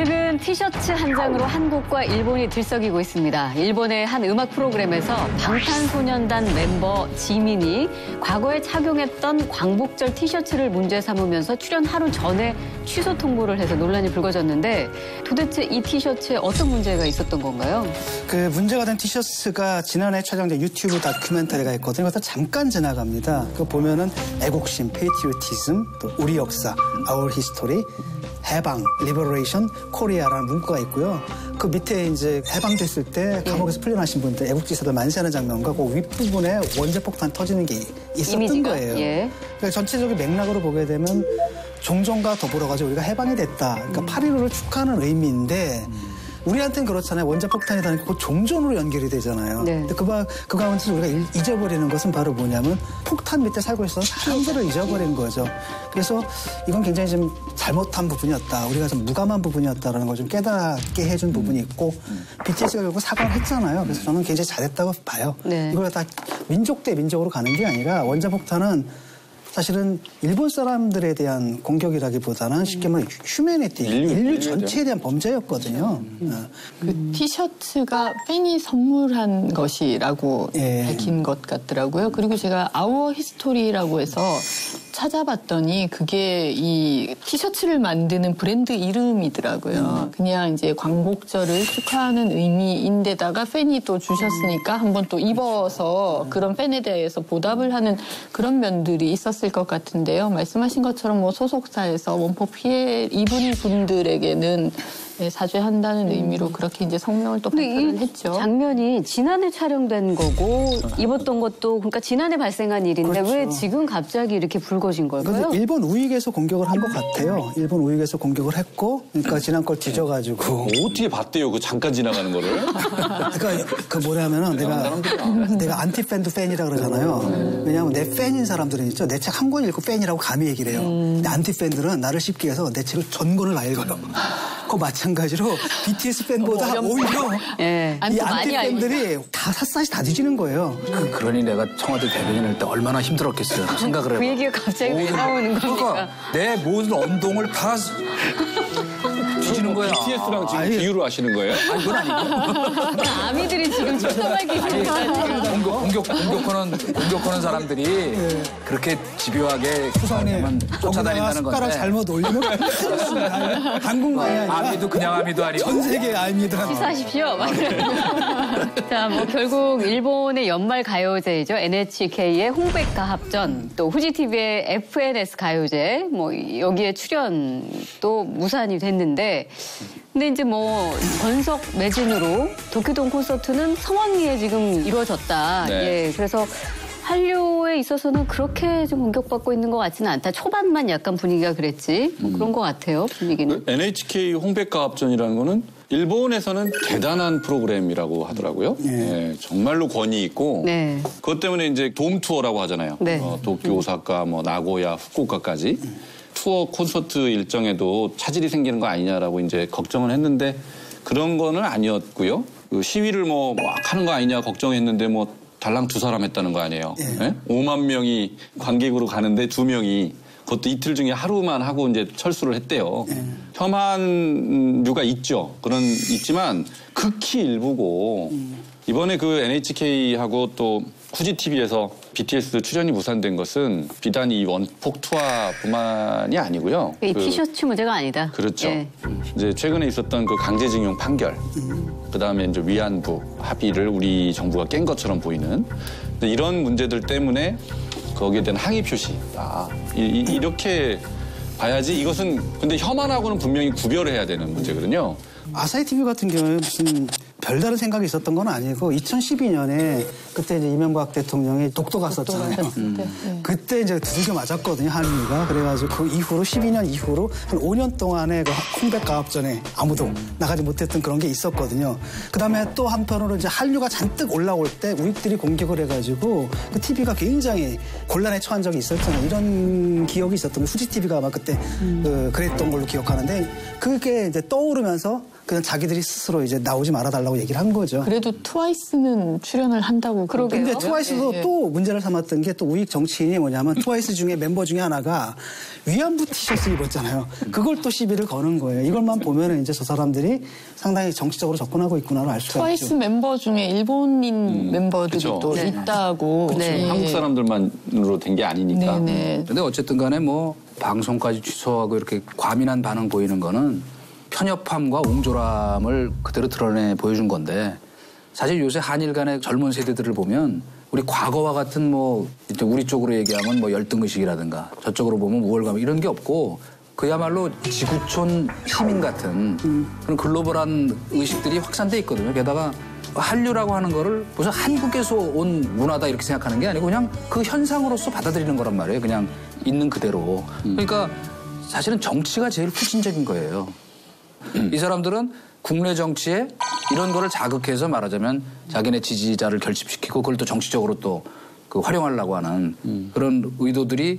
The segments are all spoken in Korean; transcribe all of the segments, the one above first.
최근 티셔츠 한 장으로 한국과 일본이 들썩이고 있습니다. 일본의 한 음악 프로그램에서 방탄소년단 멤버 지민이 과거에 착용했던 광복절 티셔츠를 문제 삼으면서 출연 하루 전에 취소 통보를 해서 논란이 불거졌는데 도대체 이 티셔츠에 어떤 문제가 있었던 건가요? 그 문제가 된 티셔츠가 지난해 촬영된 유튜브 다큐멘터리가 있거든요. 그래서 잠깐 지나갑니다. 그거 보면은 애국심, 페이트리오티즘, 또 우리 역사, Our History, 해방, 리버레이션, 코리아라는 문구가 있고요. 그 밑에 이제 해방됐을 때 감옥에서 풀려나신 분들, 애국지사들 만세하는 장면과 그 윗부분에 원자폭탄 터지는 게 있었던 이미지가? 거예요. 예. 그러니까 전체적인 맥락으로 보게 되면 종전과 더불어가지고 우리가 해방이 됐다. 그러니까 8.15를 축하하는 의미인데 우리한테는 그렇잖아요. 원자폭탄이라는 게 곧 종전으로 연결이 되잖아요. 네. 근데 그 가운데서 우리가 잊어버리는 것은 바로 뭐냐면 폭탄 밑에 살고 있었던 사람들을 잊어버린 거죠. 그래서 이건 굉장히 좀 잘못한 부분이었다. 우리가 좀 무감한 부분이었다라는 걸 좀 깨닫게 해준 부분이 있고 BTS가 결국 사과를 했잖아요. 그래서 저는 굉장히 잘했다고 봐요. 네. 이걸 다 민족 대 민족으로 가는 게 아니라 원자폭탄은 사실은 일본 사람들에 대한 공격이라기보다는 쉽게 말하면 휴메니티, 인류 전체에 대한 범죄였거든요. 그 티셔츠가 팬이 선물한 것이라고 밝힌 것 같더라고요. 그리고 제가 아워 히스토리라고 해서 찾아봤더니 그게 이 티셔츠를 만드는 브랜드 이름이더라고요. 그냥 이제 광복절을 축하하는 의미인데다가 팬이 또 주셨으니까 한번 또 입어서 그런 팬에 대해서 보답을 하는 그런 면들이 있었을 것 같은데요. 말씀하신 것처럼 뭐 소속사에서 원폭 피해 입은 분들에게는 사죄한다는 의미로 그렇게 이제 성명을 또 발표를 했죠. 장면이 지난해 촬영된 거고 입었던 것도 그러니까 지난해 발생한 일인데 그렇죠. 왜 지금 갑자기 이렇게 불거진 걸까요? 일본 우익에서 공격을 한 것 같아요. 일본 우익에서 공격을 했고, 그러니까 지난 걸 뒤져가지고. 어떻게 봤대요? 그 잠깐 지나가는 거를? 그러니까 그 뭐냐면은 내가 안티 팬도 팬이라 그러잖아요. 왜냐하면 내 팬인 사람들은 있죠. 내 책 한 권 읽고 팬이라고 감히 얘기를 해요. 근데 안티 팬들은 나를 쉽게 해서 내 책을 전권을 다 읽어요. 그 마찬가지로 BTS 팬보다 오히려 예. 이 안티 팬들이 다 샅샅이 다 뒤지는 거예요. 그러니 내가 청와대 대변인을 때 얼마나 힘들었겠어요. 생각을 해봐. 그 얘기가 갑자기 왜 나오는 겁니까? 그러니까 내 모든 언동을 다 뒤지는 거야. BTS랑 지금 비유를 하시는 거예요? 아니, 그건 아니고. 아미들이 지금 쫓아가기 공격하는 사람들이 그렇게 집요하게 수상님 쫓아다닌다는 숟가락 건데. 잘못 올리면 한국만이 아니라 아미도 그냥 아미도 아니고. 전 세계 아미들한테. 식사하십시오. 자, 뭐 결국 일본의 연말 가요제이죠. NHK의 홍백가 합전, 또 후지TV의 FNS 가요제, 뭐 여기에 출연도 무산이 됐는데, 근데 이제 뭐 전석 매진으로 도쿄돔 콘서트는 성황리에 지금 이루어졌다. 네. 예, 그래서 한류에 있어서는 그렇게 좀 공격받고 있는 것 같지는 않다. 초반만 약간 분위기가 그랬지. 뭐 그런 것 같아요, 분위기는. NHK 홍백가 합전이라는 거는 일본에서는 대단한 프로그램이라고 하더라고요. 네, 정말로 권위 있고 네. 그것 때문에 이제 돔 투어라고 하잖아요. 네. 도쿄, 오사카, 뭐 나고야, 후쿠오카까지 투어 콘서트 일정에도 차질이 생기는 거 아니냐라고 이제 걱정을 했는데 그런 거는 아니었고요. 그 시위를 뭐 막 하는 거 아니냐 걱정했는데 뭐 달랑 2사람 했다는 거 아니에요. 네? 5만 명이 관객으로 가는데 2명이 그것도 이틀 중에 하루만 하고 이제 철수를 했대요. 혐한류가 있죠. 있지만 극히 일부고 이번에 그 NHK하고 또 후지TV에서 BTS 출연이 무산된 것은 비단 이 원폭 투하뿐만이 아니고요. 이 티셔츠 문제가 아니다. 그렇죠. 예. 이제 최근에 있었던 그 강제징용 판결, 그다음에 이제 위안부 합의를 우리 정부가 깬 것처럼 보이는 이런 문제들 때문에 거기에 대한 항의 표시다. 이렇게 봐야지 이것은 근데 혐한하고는 분명히 구별을 해야 되는 문제거든요. 아사히 TV 같은 경우에 무슨 별다른 생각이 있었던 건 아니고 2012년에 그때 이제 이명박 대통령이 독도 갔었잖아요. 그때 이제 두들겨 맞았거든요, 한미가. 그래가지고 그 이후로 12년 이후로 한 5년 동안에 그 홍백가 합전에 아무도 나가지 못했던 그런 게 있었거든요. 그다음에 또 한편으로 이제 한류가 잔뜩 올라올 때 우익들이 공격을 해가지고 그 TV가 굉장히 곤란에 처한 적이 있었잖아요. 이런 기억이 있었던 게 후지 TV가 아마 그때 그랬던 걸로 기억하는데 그게 이제 떠오르면서 그냥 자기들이 스스로 이제 나오지 말아달라고 얘기를 한 거죠. 그래도 트와이스는 출연을 한다고 그러고요. 근데 트와이스도 또 문제를 삼았던 게 또 우익 정치인이 뭐냐면 트와이스 중에 멤버 중에 하나가 위안부 티셔츠 입었잖아요. 그걸 또 시비를 거는 거예요. 이걸만 보면은 이제 저 사람들이 상당히 정치적으로 접근하고 있구나를 알 수가 트와이스 있죠. 멤버 중에 일본인 멤버들이 그쵸. 또 있다고. 네. 한국 사람들만으로 된 게 아니니까. 네네. 근데 어쨌든 간에 뭐 방송까지 취소하고 이렇게 과민한 반응 보이는 거는 편협함과 옹졸함을 그대로 드러내 보여준 건데 사실 요새 한일 간의 젊은 세대들을 보면 우리 과거와 같은 뭐 우리 쪽으로 얘기하면 뭐 열등의식이라든가 저쪽으로 보면 우월감 이런 게 없고 그야말로 지구촌 시민 같은 그런 글로벌한 의식들이 확산돼 있거든요. 게다가 한류라고 하는 거를 무슨 한국에서 온 문화다 이렇게 생각하는 게 아니고 그냥 그 현상으로서 받아들이는 거란 말이에요. 그냥 있는 그대로. 그러니까 사실은 정치가 제일 후진적인 거예요. 이 사람들은 국내 정치에 이런 거를 자극해서 말하자면 자기네 지지자를 결집시키고 그걸 또 정치적으로 또 그 활용하려고 하는 그런 의도들이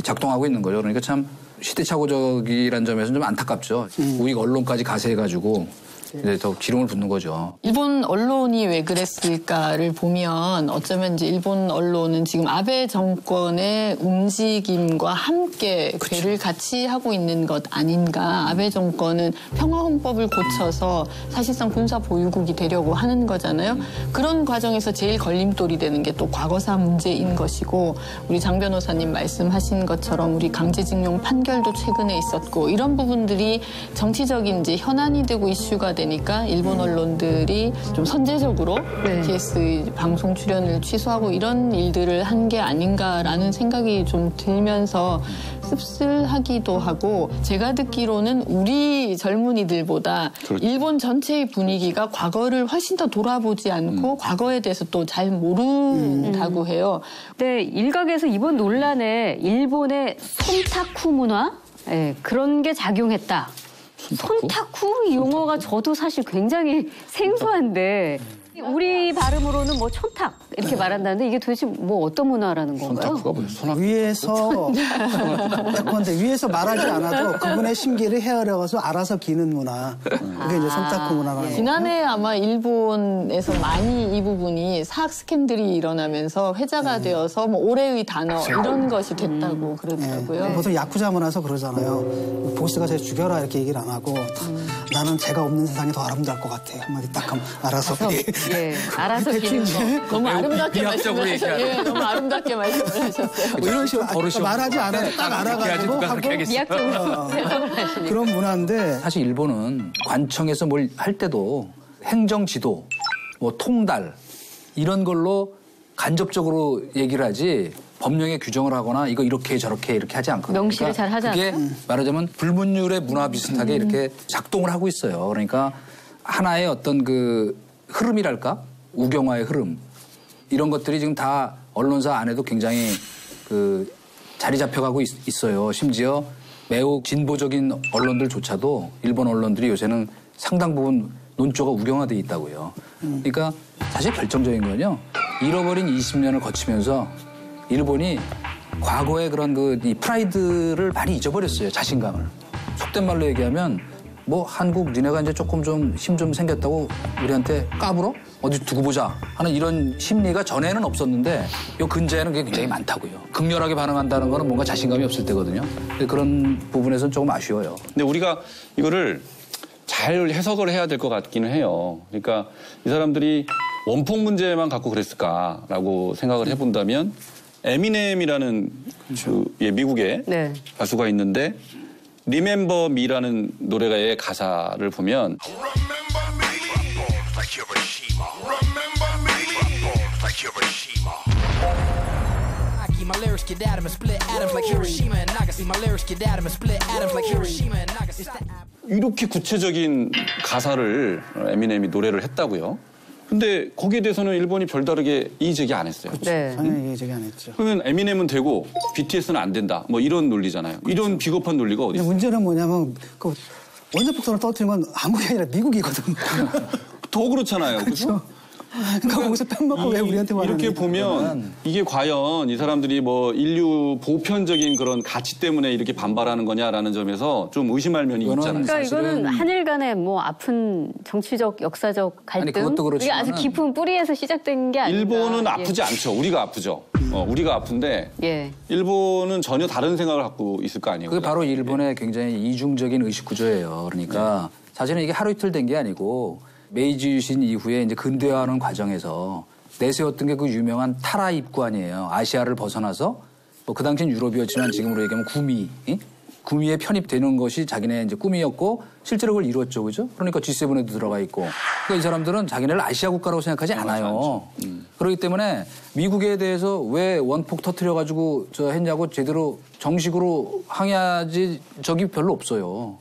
작동하고 있는 거죠. 그러니까 참 시대착오적이라는 점에서는 좀 안타깝죠. 우익 언론까지 가세해가지고 이제 더 기름을 붓는 거죠. 일본 언론이 왜 그랬을까를 보면 어쩌면 이제 일본 언론은 지금 아베 정권의 움직임과 함께 괴를 같이 하고 있는 것 아닌가. 아베 정권은 평화헌법을 고쳐서 사실상 군사 보유국이 되려고 하는 거잖아요. 그런 과정에서 제일 걸림돌이 되는 게 또 과거사 문제인 것이고 우리 장 변호사님 말씀하신 것처럼 우리 강제징용 판결도 최근에 있었고 이런 부분들이 정치적인 이제 현안이 되고 이슈가 되니까 일본 언론들이 좀 선제적으로 BTS 방송 출연을 취소하고 이런 일들을 한 게 아닌가라는 생각이 좀 들면서 씁쓸하기도 하고 제가 듣기로는 우리 젊은이들보다 그렇죠. 일본 전체의 분위기가 과거를 훨씬 더 돌아보지 않고 과거에 대해서 또 잘 모른다고 해요. 네, 일각에서 이번 논란에 일본의 손타쿠 문화 그런 게 작용했다. 손타쿠? 이 용어가 저도 사실 굉장히 생소한데 우리 발음으로는 뭐 촌탁 이렇게 말한다는데 이게 도대체 뭐 어떤 문화라는 건가요? 손타쿠가 뭐예요? 손학구? 위에서 말하지 않아도 그분의 심기를 헤아려서 알아서 기는 문화. 그게 이제 손타쿠 문화라는 거예요. 지난해 아마 일본에서 많이 이 부분이 사학 스캔들이 일어나면서 회자가 되어서 뭐 올해의 단어 이런 것이 됐다고 그러더라고요. 보통 야쿠자 문화에서 그러잖아요. 보스가 제 죽여라 이렇게 얘기를 안 하고 나는 죄가 없는 세상이 더 아름다울 것 같아. 한마디 딱 하면 알아서. 예, 알아서 기는 거. 너무 아름답게 비합적으로 말씀을 하셨어요. 예, 너무 아름답게 말씀을 하셨어요. 뭐 이런 식으로 말하지 않아도 딱 알아가지고 하고 미학적으로 해석을 하시니까. 그런 문화인데 사실 일본은 관청에서 뭘 할 때도 행정지도, 뭐 통달 이런 걸로 간접적으로 얘기를 하지 법령에 규정을 하거나 이거 이렇게 저렇게 이렇게 하지 않거든요. 명시를 잘 하지 그게 말하자면 불문율의 문화 비슷하게 이렇게 작동을 하고 있어요. 그러니까 하나의 어떤 그 흐름이랄까? 우경화의 흐름. 이런 것들이 지금 다 언론사 안에도 굉장히 그 자리 잡혀가고 있어요. 심지어 매우 진보적인 언론들조차도 일본 언론들이 요새는 상당 부분 논조가 우경화돼 있다고요. 그러니까 사실 결정적인 건요. 잃어버린 20년을 거치면서 일본이 과거의 그런 이 프라이드를 많이 잊어버렸어요. 자신감을. 속된 말로 얘기하면 뭐 한국 니네가 이제 조금 좀 힘 좀 생겼다고 우리한테 까불어? 어디 두고 보자 하는 이런 심리가 전에는 없었는데 요 근자에는 그게 굉장히 많다고요. 극렬하게 반응한다는 거는 뭔가 자신감이 없을 때거든요. 그런 부분에서는 조금 아쉬워요. 근데 우리가 이거를 잘 해석을 해야 될 것 같기는 해요. 그러니까 이 사람들이 원폭 문제만 갖고 그랬을까라고 생각을 해본다면 에미넴이라는 미국의 가수가 있는데 Remember Me라는 노래의 가사를 보면 이렇게 구체적인 가사를 에미넴이 노래를 했다고요. 근데 거기에 대해서는 일본이 별다르게 이의 제기 안 했어요. 네. 당연히 이의 제기 안 했죠. 그러면 에미넴은 되고 BTS는 안 된다. 뭐 이런 논리잖아요. 이런 비겁한 논리가 어디 있어요? 문제는 뭐냐면 그 원자폭탄을 터뜨린 건 한국이 아니라 미국이거든요. 더 그렇잖아요. 그렇죠? 그러니까 거기서 뺨 맞고 왜 우리한테 말하는 이렇게 보면 이게 과연 이 사람들이 뭐 인류 보편적인 그런 가치 때문에 이렇게 반발하는 거냐라는 점에서 좀 의심할 면이 있잖아요. 그러니까 이거는 한일 간의 뭐 아픈 정치적, 역사적 갈등. 아니, 그것도 그렇지만은 이게 아주 깊은 뿌리에서 시작된 게 아닌가. 일본은 아프지 않죠. 우리가 아프죠. 우리가 아픈데 예. 일본은 전혀 다른 생각을 갖고 있을 거 아니에요. 그게 바로 일본의 굉장히 이중적인 의식 구조예요. 그러니까 사실은 이게 하루 이틀 된 게 아니고 메이지 유신 이후에 이제 근대화하는 과정에서 내세웠던 게 그 유명한 타라 입구 아니에요. 아시아를 벗어나서 뭐 그 당시엔 유럽이었지만 지금으로 얘기하면 구미에 편입되는 것이 자기네 이제 꿈이었고 실제로 그걸 이뤘죠, 그죠? 그러니까 G7에도 들어가 있고. 그러니까 이 사람들은 자기네를 아시아 국가라고 생각하지 않아요. 그렇기 때문에 미국에 대해서 왜 원폭 터뜨려가지고 했냐고 제대로 정식으로 항의하지 적이 별로 없어요.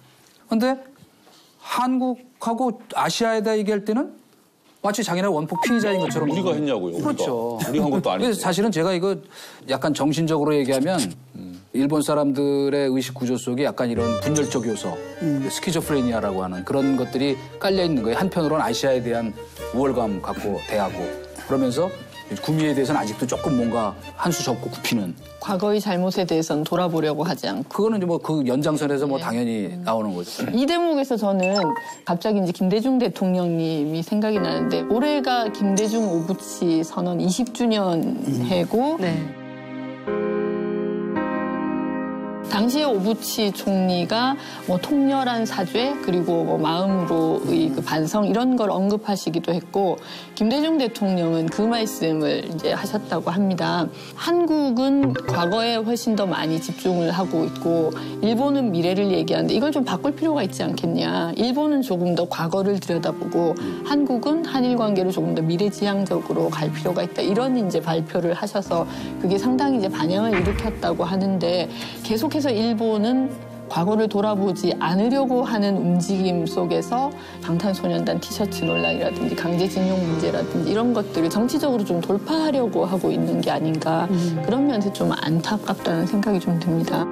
근데 한국하고 아시아에 대해 얘기할 때는 마치 자기네 원폭 피의자인 것처럼. 우리가 했냐고요. 그렇죠. 우리가 한 것도 아니고. 그래서 사실은 제가 이거 약간 정신적으로 얘기하면 일본 사람들의 의식 구조 속에 약간 이런 분열적 요소, 스키조프레니아라고 하는 그런 것들이 깔려 있는 거예요. 한편으로는 아시아에 대한 우월감 갖고 대하고 그러면서 구미에 대해서는 아직도 조금 뭔가 한 수 접고 굽히는. 과거의 잘못에 대해서는 돌아보려고 하지 않고. 그거는 이제 뭐 그 연장선에서 뭐 당연히 나오는 거죠. 이 대목에서 저는 갑자기 이제 김대중 대통령님이 생각이 나는데 올해가 김대중 오부치 선언 20주년 해고 네. 당시에 오부치 총리가 뭐 통렬한 사죄 그리고 뭐 마음으로의 그 반성 이런 걸 언급하시기도 했고 김대중 대통령은 그 말씀을 이제 하셨다고 합니다. 한국은 과거에 훨씬 더 많이 집중을 하고 있고 일본은 미래를 얘기하는데 이걸 좀 바꿀 필요가 있지 않겠냐. 일본은 조금 더 과거를 들여다보고 한국은 한일 관계를 조금 더 미래지향적으로 갈 필요가 있다. 이런 이제 발표를 하셔서 그게 상당히 이제 반향을 일으켰다고 하는데 계속해서 일본은 과거를 돌아보지 않으려고 하는 움직임 속에서 방탄소년단 티셔츠 논란이라든지 강제징용 문제라든지 이런 것들을 정치적으로 좀 돌파하려고 하고 있는 게 아닌가 그런 면에서 좀 안타깝다는 생각이 좀 듭니다.